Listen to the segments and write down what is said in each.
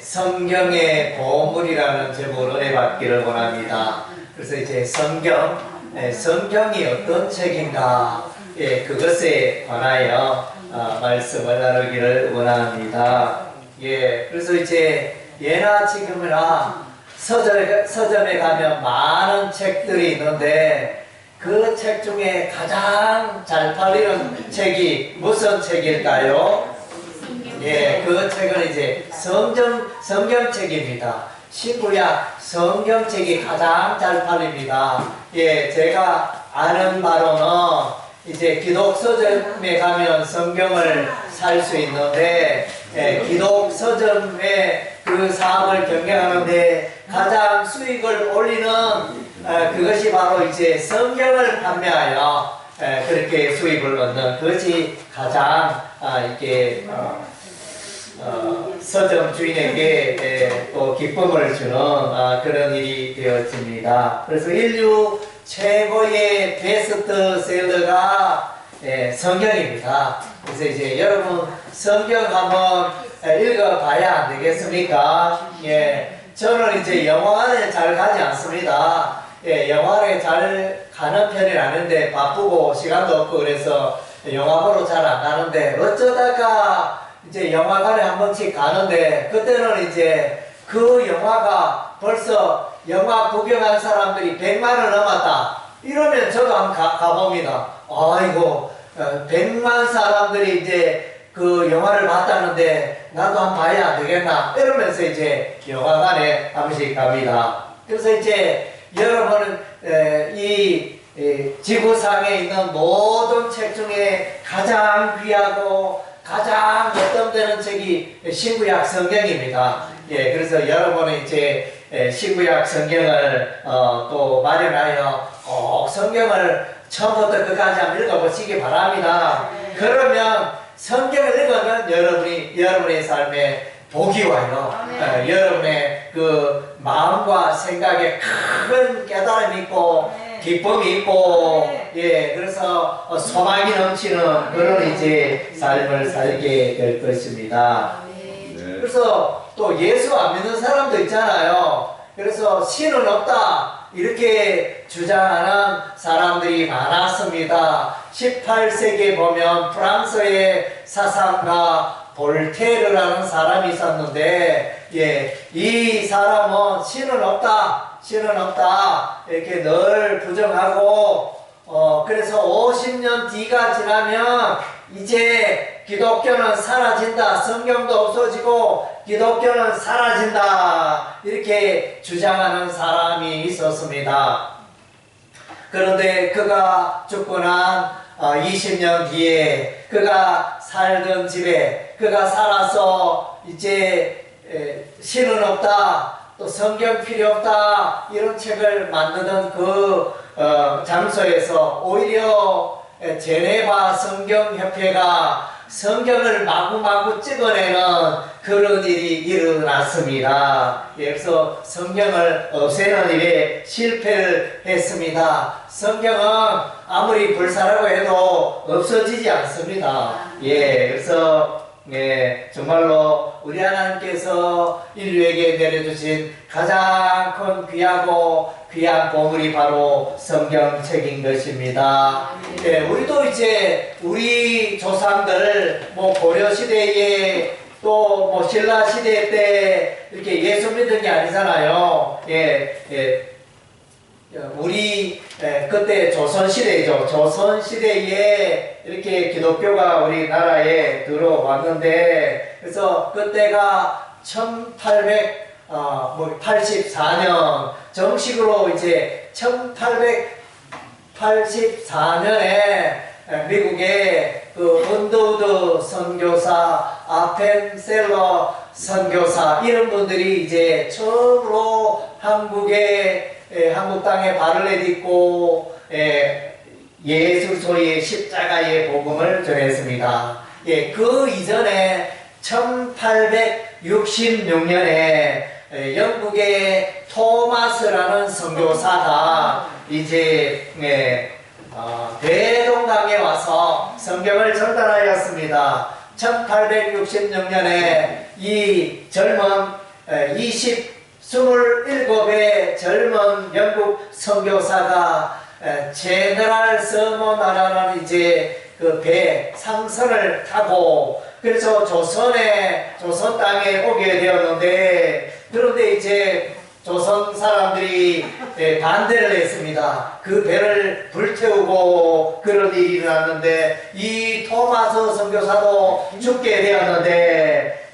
성경의 보물이라는 제목으로 은혜 받기를 원합니다. 그래서 이제 성경이 어떤 책인가, 그것에 관하여 말씀을 나누기를 원합니다. 그래서 이제 예나 지금이나 서점에 가면 많은 책들이 있는데 그 책 중에 가장 잘 팔리는 책이 무슨 책일까요? 그 책은 이제 성경책입니다. 신구약 성경책이 가장 잘 팔립니다. 제가 아는 바로는 이제 기독 서점에 가면 성경을 살 수 있는데, 기독 서점의 그 사업을 경영하는데 가장 수익을 올리는 그것이 바로 이제 성경을 판매하여 그렇게 수입을 얻는 그것이 가장 이렇게 서점 주인에게 또 기쁨을 주는 그런 일이 되었습니다. 그래서 인류 최고의 베스트셀러가 성경입니다. 그래서 이제 여러분 성경 한번 읽어봐야 안 되겠습니까? 저는 이제 영화관에 잘 가지 않습니다. 영화관에 잘 가는 편이 아닌데 바쁘고 시간도 없고 그래서 영화 보러 잘 안 가는데 어쩌다가 이제 영화관에 한 번씩 가는데 그때는 이제 그 영화가 벌써 영화 구경한 사람들이 100만을 넘었다 이러면 저도 한번 가봅니다. 아이고 100만 사람들이 이제 그 영화를 봤다는데 나도 한번 봐야 안 되겠나 이러면서 이제 영화관에 한 번씩 갑니다. 그래서 이제 여러분은 이 지구상에 있는 모든 책 중에 가장 귀하고 가장 몇점되는 책이 신구약 성경입니다. 그래서 여러분은 이제 신구약 성경을 또 마련하여 꼭 성경을 처음부터 끝까지 한번 읽어보시기 바랍니다. 그러면 성경을 읽으면 여러분의 삶에 복이 와요. 여러분의 그 마음과 생각에 큰 깨달음이 있고 기쁨이 있고 그래서 소망이 넘치는 그런 이제 삶을 살게 될 것입니다. 그래서 또 예수 안 믿는 사람도 있잖아요. 그래서 신은 없다 이렇게 주장하는 사람들이 많았습니다. 18세기에 보면 프랑스의 사상가 볼테르라는 사람이 있었는데 이 사람은 신은 없다 이렇게 늘 부정하고 그래서 50년 뒤가 지나면 이제 기독교는 사라진다, 성경도 없어지고 기독교는 사라진다 이렇게 주장하는 사람이 있었습니다. 그런데 그가 죽고 난 20년 뒤에 그가 살던 집에 그가 살아서 이제 신은 없다 또 성경 필요 없다 이런 책을 만드는 그 장소에서 오히려 제네바 성경협회가 성경을 마구마구 찍어내는 그런 일이 일어났습니다. 그래서 성경을 없애는 일에 실패를 했습니다. 성경은 아무리 불사라고 해도 없어지지 않습니다. 그래서 정말로 우리 하나님께서 인류에게 내려주신 가장 큰 귀한 보물이 바로 성경책인 것입니다. 우리도 이제 우리 조상들 고려 시대에 또 신라 시대 때 이렇게 예수 믿은 게 아니잖아요. 우리 그때 조선시대죠. 조선시대에 이렇게 기독교가 우리나라에 들어왔는데 그래서 그때가 1884년 정식으로 이제 1884년에 미국의 그 언더우드 선교사, 아펜셀러 선교사 이런 분들이 이제 처음으로 한국 땅에 발을 내딛고 예수 소리의 십자가의 복음을 전했습니다. 그 이전에 1866년에 영국의 토마스라는 선교사가 이제 대동강에 와서 성경을 전달하였습니다. 1866년에 이 젊은 27의 젊은 영국 선교사가 제너럴 서머나라는 이제 그 배 상선을 타고 그래서 조선 땅에 오게 되었는데, 그런데 이제 조선 사람들이 반대를 했습니다. 그 배를 불태우고 그런 일이 일어났는데, 이 토마스 선교사도 죽게 되었는데,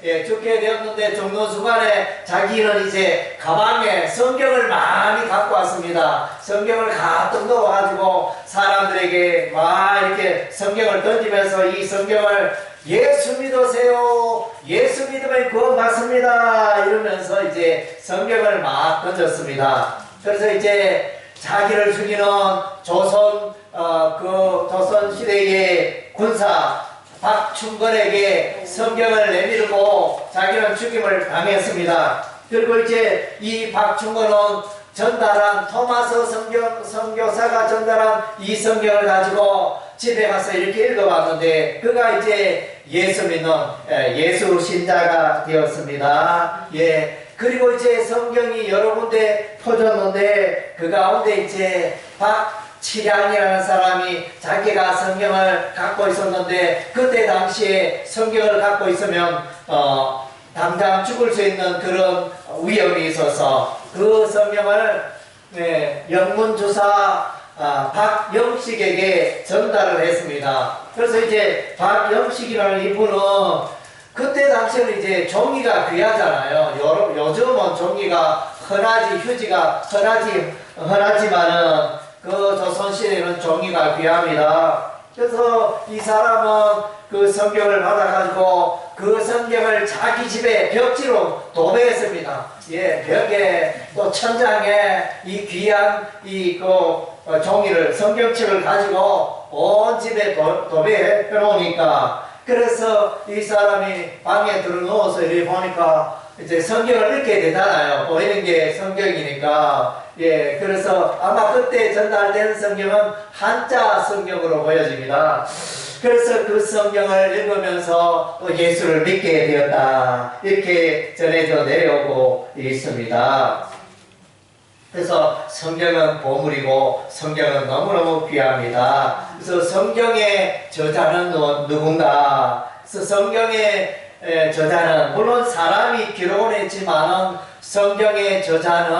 죽는 순간에 자기는 이제 가방에 성경을 많이 갖고 왔습니다. 성경을 가득 넣어가지고 사람들에게 막 이렇게 성경을 던지면서 이 성경을 예수 믿으세요. 예수 믿으면 구원 받습니다. 이러면서 이제 성경을 막 던졌습니다. 그래서 이제 자기를 죽이는 조선 시대의 군사 박충건에게 성경을 내밀고 자기는 죽임을 당했습니다. 그리고 이제 이 박충건은 토마스 선교사가 전달한 이 성경을 가지고 집에 가서 이렇게 읽어봤는데, 그가 이제 예수 믿는 예수 신자가 되었습니다. 예. 그리고 이제 성경이 여러 군데 퍼졌는데, 그 가운데 이제 박치량이라는 사람이 자기가 성경을 갖고 있었는데, 그때 당시에 성경을 갖고 있으면 당장 죽을 수 있는 그런 위험이 있어서 그 성경을 영문주사 박영식에게 전달을 했습니다. 그래서 이제 박영식이라는 이분은 그때 당시에는 이제 종이가 귀하잖아요. 요즘은 종이가 휴지가 흔하지만은 그 조선시대에는 종이가 귀합니다. 그래서 이 사람은 그 성경을 받아가지고 그 성경을 자기 집에 벽지로 도배했습니다. 예, 벽에 또 천장에 이 귀한 종이를, 성경책을 가지고 온 집에 도배해 놓으니까, 그래서 이 사람이 방에 들어 누워서 이렇게 보니까 이제 성경을 읽게 되잖아요. 보이는 게 성경이니까. 예, 그래서 아마 그때 전달된 성경은 한자 성경으로 보여집니다. 그래서 그 성경을 읽으면서 또 예수를 믿게 되었다, 이렇게 전해져 내려오고 있습니다. 그래서 성경은 보물이고 성경은 너무너무 귀합니다. 그래서 성경의 저자는 누군가? 그래서 성경의 저자는 물론 사람이 기록을 했지만은 성경의 저자는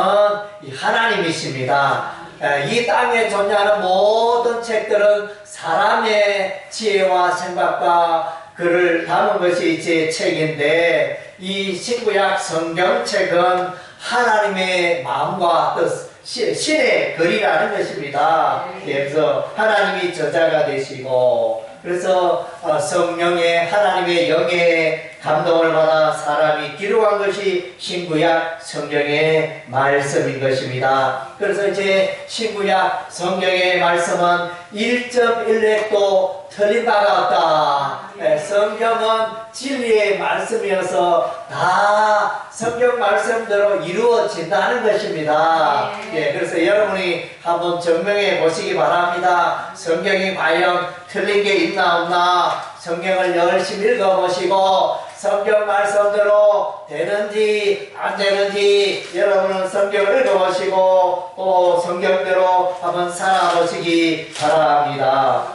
하나님이십니다. 이 땅에 존재하는 모든 책들은 사람의 지혜와 생각과 글을 담은 것이 제 책인데, 이 신구약 성경책은 하나님의 마음과 뜻, 신의 글이라는 것입니다. 그래서 하나님이 저자가 되시고, 그래서 성령의 하나님의 영의 감동을 받아 사람이 기록한 것이 신구약 성경의 말씀인 것입니다. 그래서 이제 신구약 성경의 말씀은 1.1획도 틀린 바가 없다. 성경은 진리의 말씀이어서 다 성경 말씀대로 이루어진다는 것입니다. 예, 그래서 여러분이 한번 증명해 보시기 바랍니다. 성경이 과연 틀린 게 있나 없나 성경을 열심히 읽어보시고 성경 말씀대로 되는지 안 되는지 여러분은 성경을 읽어보시고 또 성경대로 한번 살아보시기 바랍니다.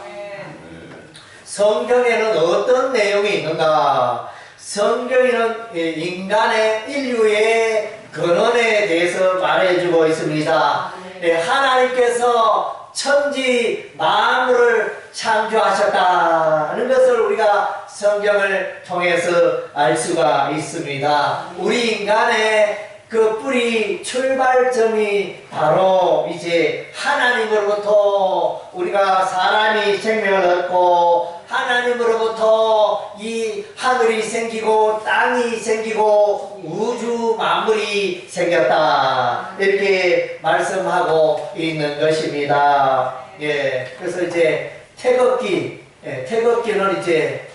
성경에는 어떤 내용이 있는가? 성경에는 인간의 인류의 근원에 대해서 말해주고 있습니다. 하나님께서 천지 만물을 창조하셨다는 것을 우리가 성경을 통해서 알 수가 있습니다. 우리 인간의 그 뿌리 출발점이 바로 이제 하나님으로부터 우리가 사람이 생명을 얻고 하나님으로부터 이 하늘이 생기고 땅이 생기고 우주 만물이 생겼다, 이렇게 말씀하고 있는 것입니다. 예, 그래서 이제 태극기는 이제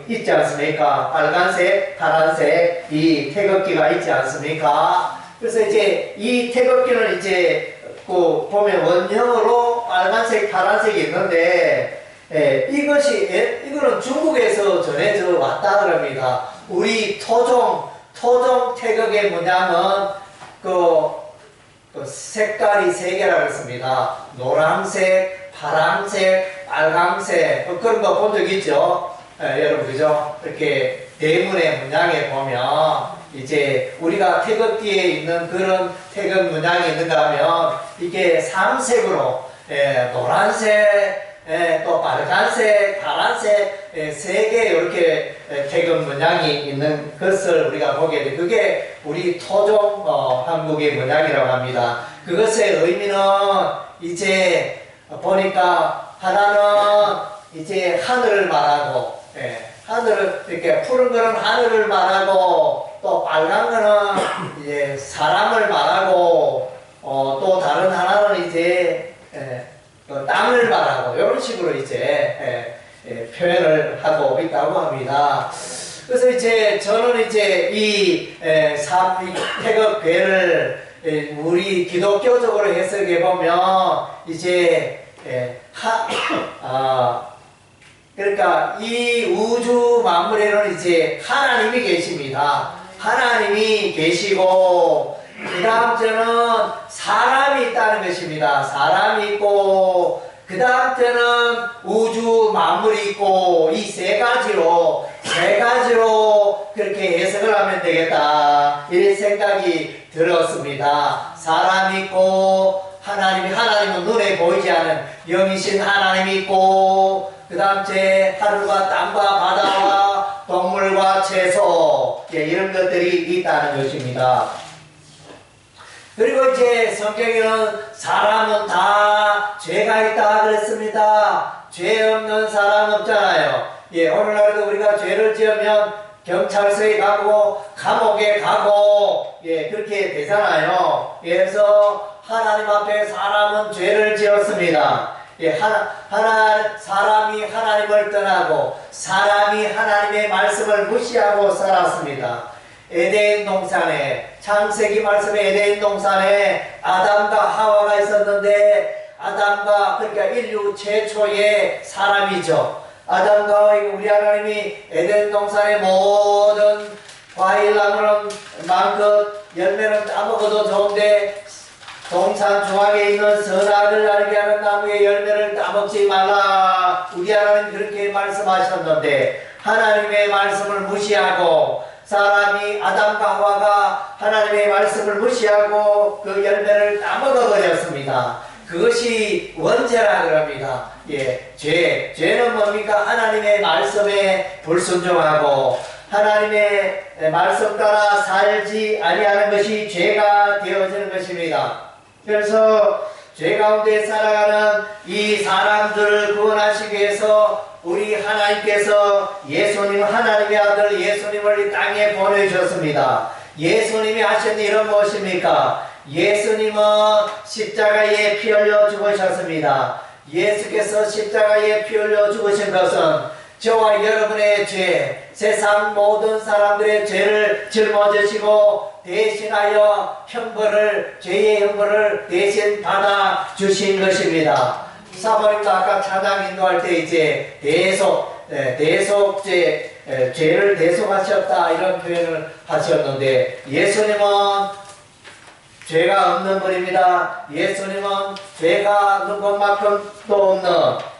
있지 않습니까? 빨간색, 파란색, 이 태극기가 있지 않습니까? 그래서 이제 이 태극기는 이제 보면 원형으로 빨간색, 파란색이 있는데 이거는 중국에서 전해져 왔다 그럽니다. 우리 토종 태극의 문양은 그 색깔이 세 개라고 했습니다. 노란색, 파란색, 빨강색, 그런 거 본 적 있죠? 여러분, 그죠? 이렇게 대문의 문양에 보면, 이제 우리가 태극기에 있는 그런 태극 문양이 있는가 하면, 이게 3색으로, 노란색, 또 빨간색, 파란색, 세 개 이렇게 태극 문양이 있는 것을 우리가 보게 돼. 그게 우리 토종 한국의 문양이라고 합니다. 그것의 의미는 이제 보니까 하나는 이제 하늘을 말하고, 하늘을 이렇게 푸른 거는 하늘을 말하고, 또 빨간 거는 이제 사람을 말하고, 또 다른 하나는 이제 땅을 말하고 이런 식으로 이제 표현을 하고 있다고 합니다. 그래서 이제 저는 이제 이 태극괴를 우리 기독교적으로 해석해 보면 이제 그러니까 이 우주 만물에는 이제 하나님이 계십니다. 하나님이 계시고, 그 다음 때는 사람이 있다는 것입니다. 사람이 있고, 그 다음 때는 우주 만물이 있고, 이 세 가지로 그렇게 해석을 하면 되겠다. 이런 생각이 들었습니다. 사람이 있고, 하나님은 눈에 보이지 않은 영이신 하나님이 있고, 그 다음 제 하늘과 땅과 바다와 동물과 채소, 이런 것들이 있다는 것입니다. 그리고 이제 성경에는 사람은 다 죄가 있다 그랬습니다. 죄 없는 사람 없잖아요. 오늘날도 우리가 죄를 지으면 경찰서에 가고 감옥에 가고 그렇게 되잖아요. 그래서 하나님 앞에 사람은 죄를 지었습니다. 사람이 하나님을 떠나고 사람이 하나님의 말씀을 무시하고 살았습니다. 에덴 동산에, 창세기 말씀에 에덴 동산에 아담과 하와가 있었는데, 그러니까 인류 최초의 사람이죠. 아담과 하와, 우리 하나님이 에덴 동산의 모든 과일 나무는 마음껏 열매는 따먹어도 좋은데, 동산 중앙에 있는 선악을 알게 하는 나무의 열매를 따먹지 말라. 우리 하나님 그렇게 말씀하셨는데, 하나님의 말씀을 무시하고, 사람이 아담과 하와가 하나님의 말씀을 무시하고 그 열매를 따먹어버렸습니다. 그것이 원죄라 그럽니다. 죄는 뭡니까? 하나님의 말씀에 불순종하고 하나님의 말씀 따라 살지 아니하는 것이 죄가 되어지는 것입니다. 그래서 죄 가운데 살아가는 이 사람들을 구원하시기 위해서 우리 하나님께서 하나님의 아들 예수님을 이 땅에 보내주셨습니다. 예수님이 하신 일은 무엇입니까? 예수님은 십자가에 피 흘려 죽으셨습니다. 예수께서 십자가에 피 흘려 죽으신 것은 저와 여러분의 죄, 세상 모든 사람들의 죄를 짊어지시고 대신하여 죄의 형벌을 대신 받아 주신 것입니다. 사모님도 아까 찬양 인도할 때 이제 죄를 대속하셨다 이런 표현을 하셨는데, 예수님은 죄가 없는 분입니다. 예수님은 죄가 없는 것만큼도 없는,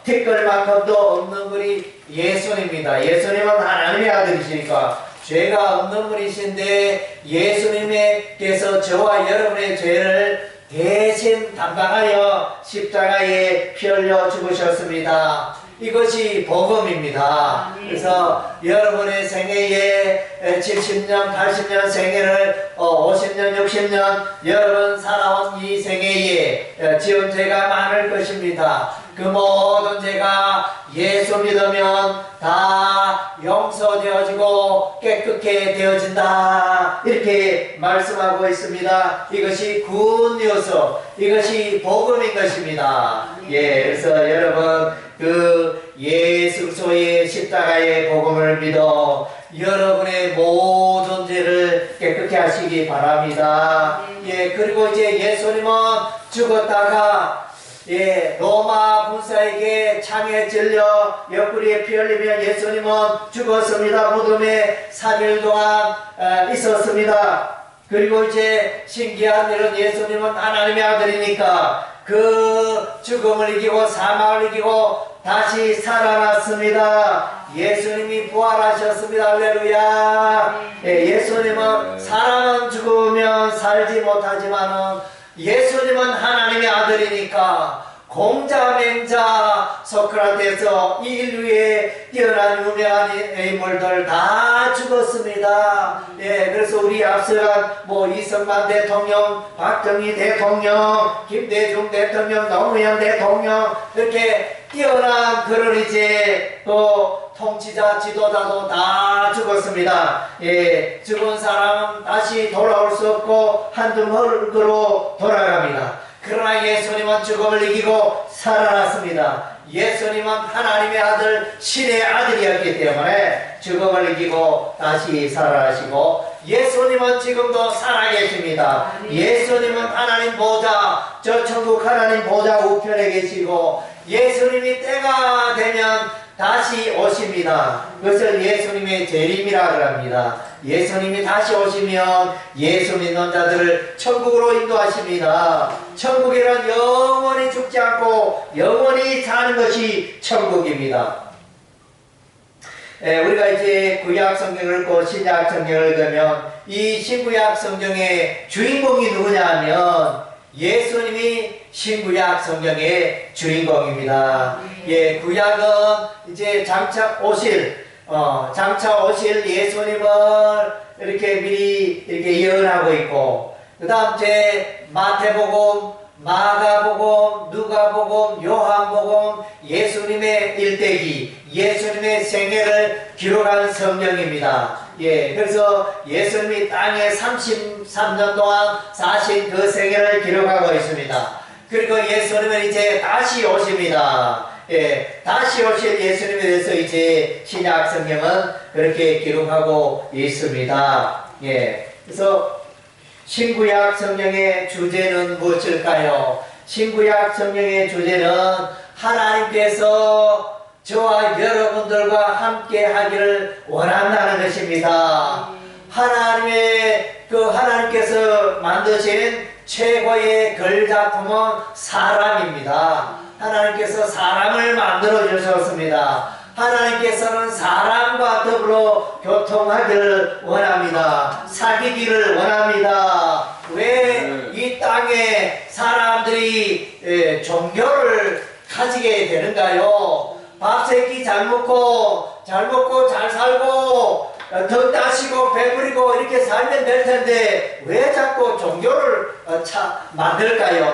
티끌만큼도 없는 분이 예수님입니다. 예수님은 하나님의 아들이시니까 죄가 없는 분이신데, 예수님께서 저와 여러분의 죄를 대신 담당하여 십자가에 피 흘려 죽으셨습니다. 이것이 복음입니다. 그래서 여러분의 생애에 70년, 80년 생애를 50년, 60년 여러분 살아온 이 생애에 지은 죄가 많을 것입니다. 그 모든 죄가 예수 믿으면 다 용서되어지고 깨끗게 되어진다, 이렇게 말씀하고 있습니다. 이것이 굿뉴스, 이것이 복음인 것입니다. 그래서 여러분 그 예수 그리스도의 십자가의 복음을 믿어 여러분의 모든 죄를 깨끗게 하시기 바랍니다. 그리고 이제 예수님은 죽었다가 예, 로마 군사에게 창에 찔려 옆구리에 피 흘리며 예수님은 죽었습니다. 무덤에 3일 동안 있었습니다. 그리고 이제 신기한 일은 예수님은 하나님의 아들이니까 그 죽음을 이기고 사망을 이기고 다시 살아났습니다. 예수님이 부활하셨습니다. 할렐루야. 예수님은 사람은 죽으면 살지 못하지만은 예수님은 하나님의 아들이니까 공자맹자 소크라테스 이 인류의 뛰어난 유명한 인물들 다 죽었습니다. 예, 그래서 우리 앞서간 뭐 이승만 대통령, 박정희 대통령, 김대중 대통령, 노무현 대통령 이렇게 뛰어난 그런 이제 또 통치자 지도자도 다 죽었습니다. 예, 죽은 사람은 다시 돌아올 수 없고 한두 흙으로 돌아갑니다. 그러나 예수님은 죽음을 이기고 살아났습니다. 예수님은 하나님의 아들, 신의 아들이었기 때문에 죽음을 이기고 다시 살아나시고 예수님은 지금도 살아계십니다. 예수님은 하나님 보좌, 저 천국 하나님 보좌 우편에 계시고 예수님이 때가 되면 다시 오십니다. 그것을 예수님의 재림이라 합니다. 예수님이 다시 오시면 예수 믿는 자들을 천국으로 인도하십니다. 천국에는 영원히 죽지 않고 영원히 사는 것이 천국입니다. 우리가 이제 구약 성경을 읽고 신약 성경을 읽으면 이 신구약 성경의 주인공이 누구냐 하면 예수님이 신구약 성경의 주인공입니다. 예, 구약은 이제 장차 오실 예수님을 이렇게 미리 이렇게 예언하고 있고, 그 다음 제 마태복음, 마가복음, 누가복음, 요한복음, 예수님의 일대기, 예수님의 생애를 기록한 성경입니다. 예, 그래서 예수님이 땅에 33년 동안 사신 그 생애를 기록하고 있습니다. 그리고 예수님은 이제 다시 오십니다. 예, 다시 오실 예수님에 대해서 이제 신약 성경은 그렇게 기록하고 있습니다. 예, 그래서 신구약 성경의 주제는 무엇일까요? 신구약 성경의 주제는 하나님께서 저와 여러분들과 함께 하기를 원한다는 것입니다. 하나님께서 만드신 최고의 걸작품은 사람입니다. 하나님께서 사람을 만들어 주셨습니다. 하나님께서는 사람과 더불어 교통하기를 원합니다. 사귀기를 원합니다. 왜 이 땅에 사람들이 종교를 가지게 되는가요? 밥 세끼 잘 먹고 잘 살고 덕 따시고 배부리고 이렇게 살면 될 텐데 왜 자꾸 종교를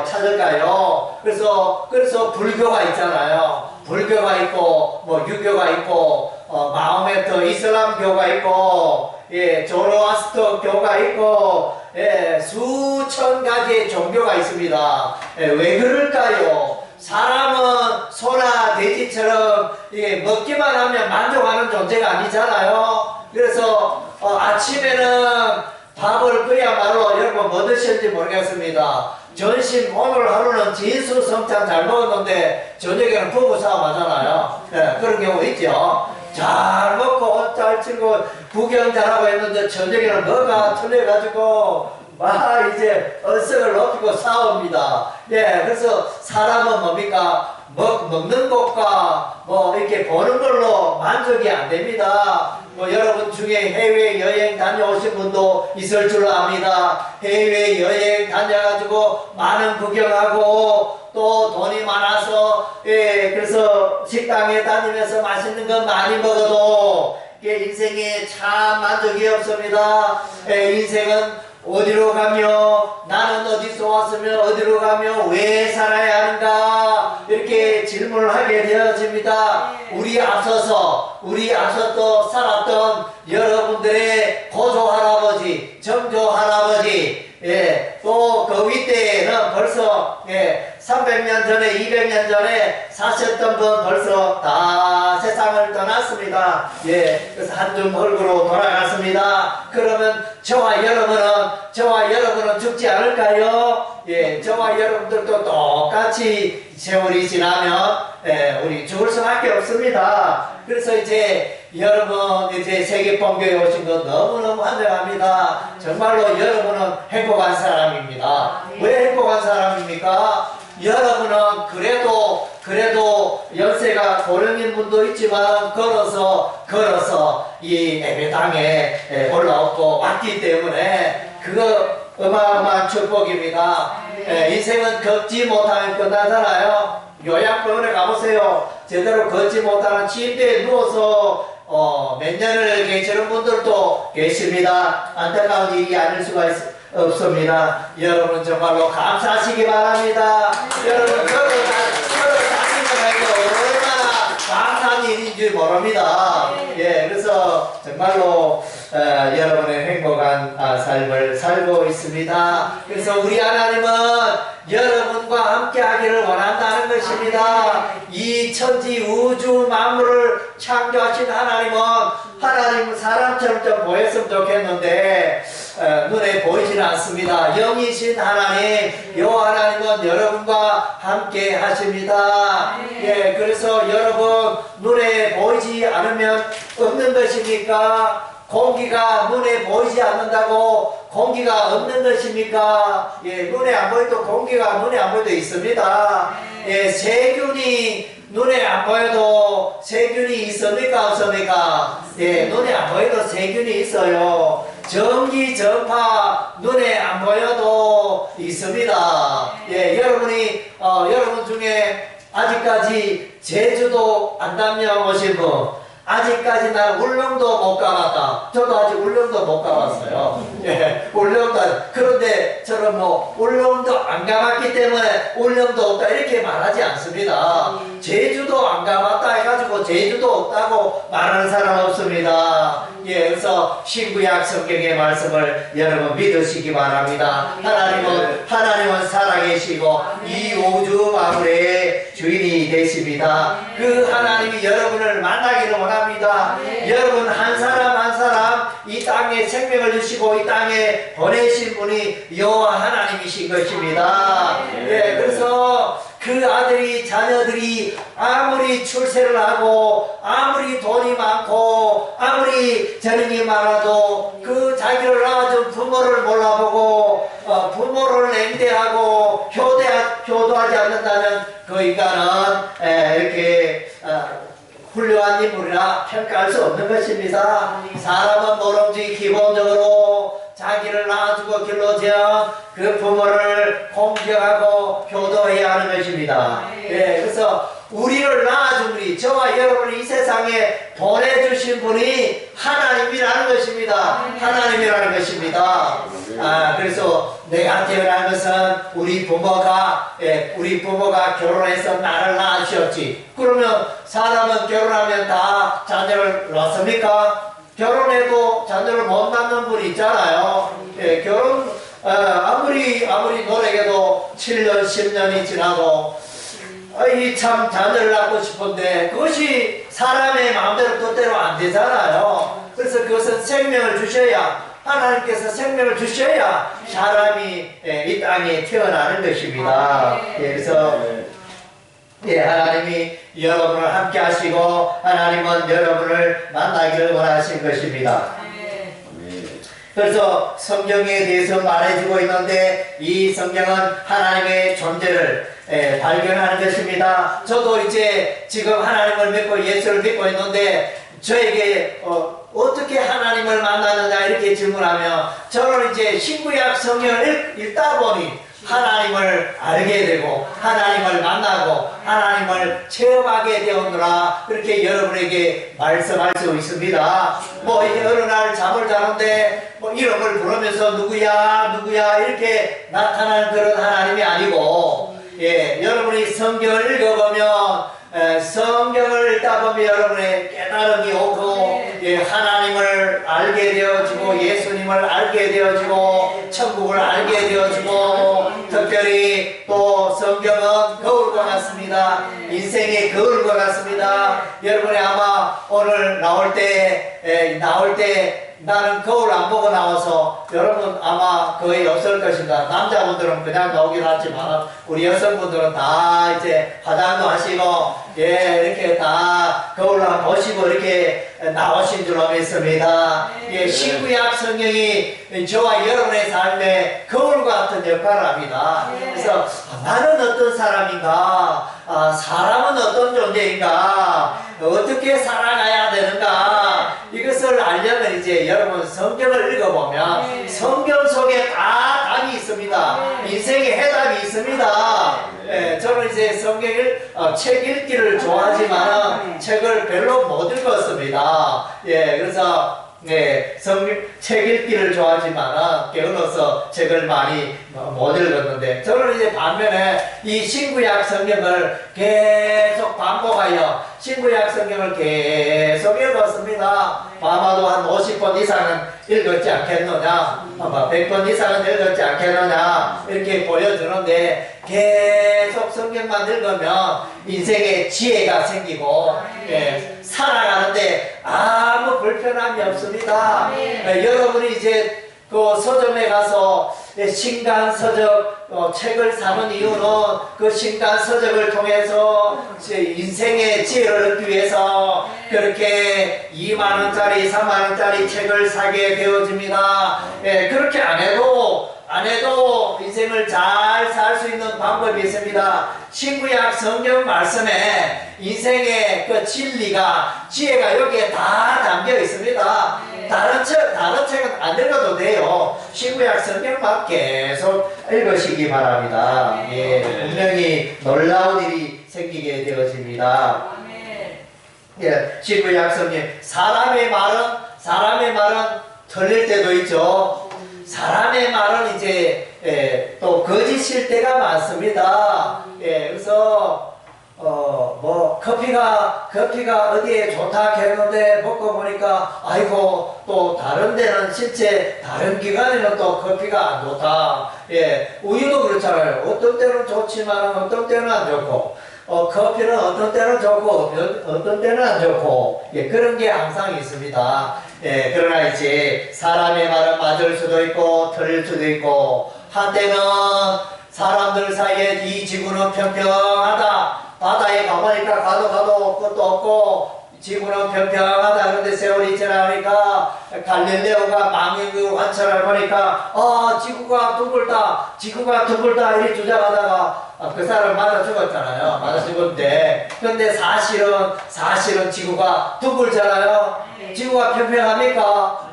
찾을까요? 그래서 불교가 있잖아요. 불교가 있고 뭐 유교가 있고 마호메트 이슬람교가 있고 예, 조로아스터 교가 있고 예, 수천 가지의 종교가 있습니다. 예, 왜 그럴까요? 사람은 소나 돼지처럼 이게 먹기만 하면 만족하는 존재가 아니잖아요. 그래서 아침에는 밥을 그야말로 여러분 뭐 드셨는지 모르겠습니다. 전심 오늘 하루는 진수성찬 잘 먹었는데 저녁에는 부부싸움 하잖아요. 네, 그런 경우 있죠. 잘 먹고 옷 잘 치고 구경 잘하고 했는데 저녁에는 뭐가 틀려가지고 막 이제 얼성을 높이고 싸웁니다. 예, 그래서 사람은 뭡니까? 먹는 것과 뭐 이렇게 보는 걸로 만족이 안 됩니다. 뭐 여러분 중에 해외 여행 다녀오신 분도 있을 줄 압니다. 해외 여행 다녀가지고 많은 구경하고 또 돈이 많아서 예, 그래서 식당에 다니면서 맛있는 거 많이 먹어도 이게 인생에 참 만족이 없습니다. 예, 인생은 어디로 가며 나는 어디서 왔으며 어디로 가며 왜 살아야 하는가 이렇게 질문을 하게 되어집니다. 우리 앞서서 살았던 여러분들의 고조 할아버지, 정조 할아버지 예, 또 그 윗대에는 벌써 예, 300년 전에 200년 전에 사셨던 분 벌써 다 세상을 떠났습니다. 예, 그래서 한줌 흙으로 돌아갔습니다. 그러면 저와 여러분은 죽지 않을까요? 예, 저와 여러분들도 똑같이 세월이 지나면 우리 죽을 수밖에 없습니다. 그래서 이제 여러분 이제 세계pon교에 오신 것 너무너무 환영합니다. 정말로 여러분은 행복한 사람입니다. 왜 행복한 사람입니까? 여러분은 그래도 연세가 고령인 분도 있지만 걸어서 이 예배당에 올라오고 왔기 때문에 그거 어마어마한 축복입니다. 인생은 걷지 못하면 끝나잖아요. 요양병원에 가보세요. 제대로 걷지 못하는 침대에 누워서 몇 년을 계시는 분들도 계십니다. 안타까운 일이 아닐 수가 없습니다. 여러분 정말로 감사하시기 바랍니다. 여러분 걸어다니면서 얼마나 감사한 일인 줄 모릅니다. 예, 그래서 정말로 여러분의 행복한 삶을 살고 있습니다. 그래서 우리 하나님은 여러분과 함께 하기를 원한다는 것입니다. 이 천지 우주 만물을 창조하신 하나님은 사람처럼 좀 보였으면 좋겠는데 눈에 보이지는 않습니다. 영이신 하나님, 여호와 하나님은 여러분과 함께 하십니다. 예, 그래서 여러분 눈에 보이지 않으면 없는 것입니까? 공기가 눈에 보이지 않는다고 공기가 없는 것입니까? 예, 눈에 안 보여도 공기가 눈에 안 보여도 있습니다. 예, 세균이 눈에 안 보여도 세균이 있습니까? 없습니까? 예, 눈에 안 보여도 세균이 있어요. 전기, 전파 눈에 안 보여도 있습니다. 예, 여러분 중에 아직까지 제주도 안 다녀오신 분, 아직까지 난 울릉도 못 가봤다. 저도 아직 울릉도 못 가봤어요. 예, 울릉도. 그런데 저는 울릉도 안 가봤기 때문에 울릉도 없다 이렇게 말하지 않습니다. 제주도 안 가봤다 해가지고 제주도 없다고 말하는 사람 없습니다. 예, 그래서 신구약 성경의 말씀을 여러분 믿으시기 바랍니다. 하나님은 살아계시고 이 우주 만물의 주인이 되십니다. 그 하나님이 여러분을 만나기를 원합니다. 여러분 한 사람 한 사람 이 땅에 생명을 주시고 이 땅에 보내신 분이 여호와 하나님이신 것입니다. 예, 그래서 그 자녀들이 아무리 출세를 하고 아무리 돈이 많고 아무리 재능이 많아도 그 자기를 낳아준 부모를 몰라보고 부모를 냉대하고 효도하지 않는다면 그 인간은 이렇게 훌륭한 인물이라 평가할 수 없는 것입니다. 사람은 모름지 기본적으로 자기를 낳아주고 길러준 그 부모를 공경하고 효도해야 하는 것입니다. 예, 그래서 우리를 낳아준 분이, 저와 여러분을 이 세상에 보내주신 분이 하나님이라는 것입니다. 하나님이라는 것입니다. 그래서 내가 태어난 것은 우리 부모가 결혼해서 나를 낳으셨지. 그러면 사람은 결혼하면 다 자녀를 낳습니까? 결혼해도 자녀를 못 낳는 분이 있잖아요. 예, 아무리 노력해도 7년, 10년이 지나도 참 자녀를 낳고 싶은데 그것이 사람의 마음대로 뜻대로 안 되잖아요. 그래서 그것은 생명을 주셔야, 하나님께서 생명을 주셔야 사람이 이 땅에 태어나는 것입니다. 예, 그래서 하나님이 여러분을 함께 하시고 하나님은 여러분을 만나기를 원하신 것입니다. 그래서 성경에 대해서 말해주고 있는데 이 성경은 하나님의 존재를 발견하는 것입니다. 저도 이제 지금 하나님을 믿고 예수를 믿고 있는데 저에게 어떻게 하나님을 만나느냐 이렇게 질문하면 저는 이제 신구약 성경을 읽다 보니 하나님을 알게 되고 하나님을 만나고 하나님을 체험하게 되었노라 그렇게 여러분에게 말씀할 수 있습니다. 어느 날 잠을 자는데 이름을 부르면서 누구야 이렇게 나타나는 그런 하나님이 아니고 여러분이 성경을 읽어보면 성경을 읽다 보면 여러분의 깨달음이 오고 예, 하나님을 알게 되어지고 예수님을 알게 되어지고 천국을 알게 되어지고 특별히 또 성경은 거울과 같습니다. 인생의 거울과 같습니다. 여러분이 아마 오늘 나올 때 나는 거울 안 보고 나와서 여러분 아마 거의 없을 것입니다. 남자분들은 그냥 나오긴 하지만 우리 여성분들은 다 이제 화장도 하시고 예 이렇게 다 거울로 한번 보시고 이렇게 나오신 줄로 믿습니다. 예, 신구약 성경이 저와 여러분의 삶에 거울 같은 역할을 합니다. 그래서 나는 어떤 사람인가, 사람은 어떤 존재인가, 어떻게 살아가야 되는가, 이것을 알려면 이제 여러분 성경을 읽어보면 성경 속에 다 답이 있습니다. 인생의 해답이 있습니다. 예, 저는 이제 성경을 책 읽기를 좋아하지만 책을 별로 못 읽었습니다. 예, 그래서 책 읽기를 좋아하지만 게을러서 책을 많이 못 읽었는데 저는 이제 반면에 이 신구약 성경을 계속 반복하여 신구약 성경을 계속 읽었습니다. 아마도 한 50번 이상은 읽었지 않겠느냐, 아마 100번 이상은 읽었지 않겠느냐 이렇게 보여주는데 계속 성경만 읽으면 인생에 지혜가 생기고 살아가는데 아무 불편함이 없습니다. 여러분이 이제 그 서점에 가서 신간 서적 책을 사는 이유는 그 신간 서적을 통해서 인생의 지혜를 얻기 위해서 그렇게 2만원짜리 3만원짜리 책을 사게 되어집니다. 그렇게 안 해도 인생을 잘 살 수 있는 방법이 있습니다. 신구약 성경 말씀에 인생의 그 진리가, 지혜가 여기에 다 담겨 있습니다. 다른 책은 안 읽어도 돼요. 신구약 성경만 계속 읽으시기 바랍니다. 예, 분명히 놀라운 일이 생기게 되어집니다. 예, 신구약 성경 사람의 말은 틀릴 때도 있죠. 사람의 말은 이제 또 거짓일 때가 많습니다. 그래서 뭐 커피가 어디에 좋다 했는데 먹고 보니까 아이고 또 다른 데는 실제 다른 기관에는 또 커피가 안 좋다. 우유도 그렇잖아요. 어떤 때는 좋지만 어떤 때는 안 좋고 커피는 어떤 때는 좋고 어떤 때는 안 좋고 그런 게 항상 있습니다. 그러나 이제 사람의 말은 맞을 수도 있고 틀릴 수도 있고 한때는 사람들 사이에 이 지구는 평평하다. 바다에 가보니까 가도 끝도 없고 지구는 평평하다. 그런데 세월이 지나니까 갈릴레오가 망원경으로 관찰을 보니까 지구가 둥글다 이렇게 주장하다가 그 사람 맞아 죽었잖아요. 맞아 죽었는데 근데 사실은 지구가 둥글잖아요. 지구가 평평합니까?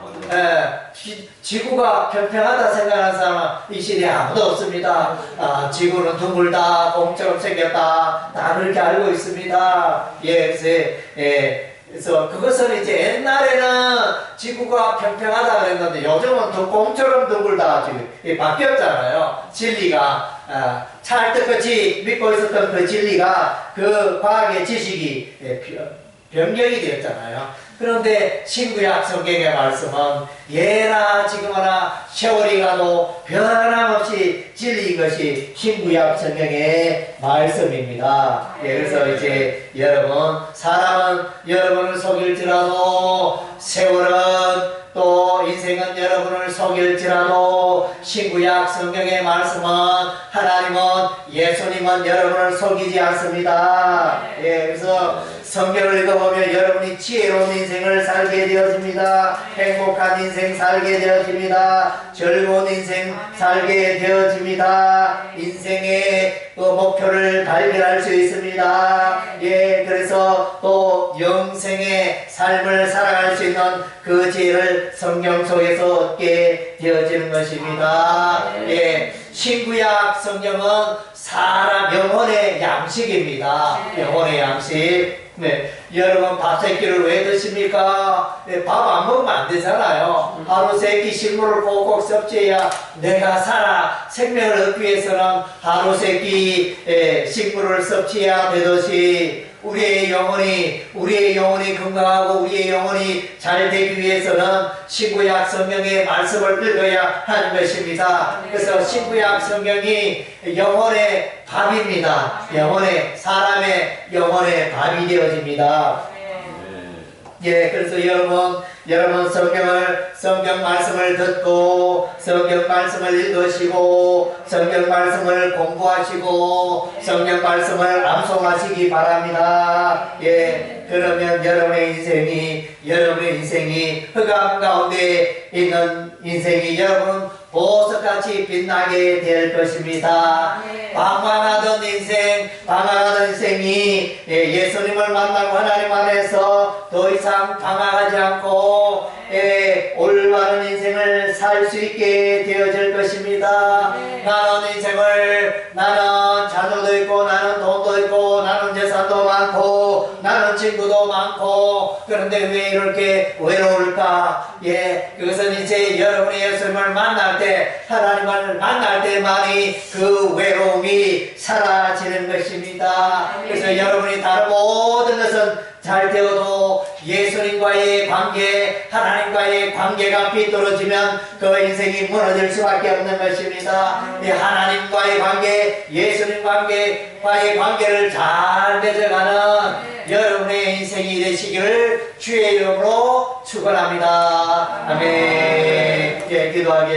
지구가 평평하다 생각하는 사람은 이 시대에 아무도 없습니다. 지구는 둥글다, 공처럼 생겼다, 다 그렇게 알고 있습니다. 그래서 그것은 이제 옛날에는 지구가 평평하다 그랬는데 요즘은 또 공처럼 둥글다 지금 바뀌었잖아요. 진리가 찰떡같이 믿고 있었던 그 진리가 그 과학의 지식이 변경이 되었잖아요. 그런데 신구약 성경의 말씀은 예나 지금이나 세월이 가도 변함없이 진리인 것이 신구약 성경의 말씀입니다. 그래서 이제 사람은 여러분을 속일지라도 세월은 또 인생은 여러분을 속일지라도 신구약 성경의 말씀은 하나님은 예수님은 여러분을 속이지 않습니다. 그래서 성경을 읽어보면 여러분이 지혜로운 인생을 살게 되어집니다. 행복한 인생 살게 되어집니다. 즐거운 인생 살게 되어집니다. 인생의 그 목표를 발견할 수 있습니다. 그래서 또 영생의 삶을 살아갈 수 있는 그 지혜를 성경 속에서 얻게 되어지는 것입니다. 신구약 성경은 사람 영혼의 양식입니다. 영혼의 양식. 여러분 밥 세 끼를 왜 드십니까? 밥 안 먹으면 안 되잖아요. 하루 세 끼 식물을 꼭꼭 섭취해야 내가 살아. 생명을 얻기 위해서는 하루 세 끼 식물을 섭취해야 되듯이 우리의 영혼이 건강하고 우리의 영혼이 잘 되기 위해서는 신구약 성경의 말씀을 읽어야 하는 것입니다. 그래서 신구약 성경이 영혼의 밥입니다. 사람의 영혼의 밥이 되어집니다. 예, 그래서 여러분 성경 말씀을 듣고, 성경 말씀을 읽으시고, 성경 말씀을 공부하시고, 성경 말씀을 암송하시기 바랍니다. 예, 그러면 여러분의 인생이 흑암 가운데 있는 인생이 여러분 보석같이 빛나게 될 것입니다. 방황하던 인생이 예수님을 만나고 하나님 안에서 더 이상 방황하지 않고 올바른 인생을 살 수 있게 되어질 것입니다. 나는 자녀도 있고, 나는 돈도 있고, 나는 재산도 많고, 나는 친구도 많고, 그런데 왜 이렇게 외로울까? 예, 그것은 이제 여러분이 예수님을 만날 때, 하나님을 만날 때만이 그 외로움이 사라지는 것입니다. 그래서 여러분이 다른 모든 것은 잘 되어도 예수님과의 관계, 하나님과의 관계가 비뚤어지면 그 인생이 무너질 수밖에 없는 것입니다. 이 하나님과의 관계, 예수님 과의 관계를 잘 맺어가는 여러분의 인생이 되시기를 주의 이름으로 축원합니다. 아멘. 예, 기도하겠습니다.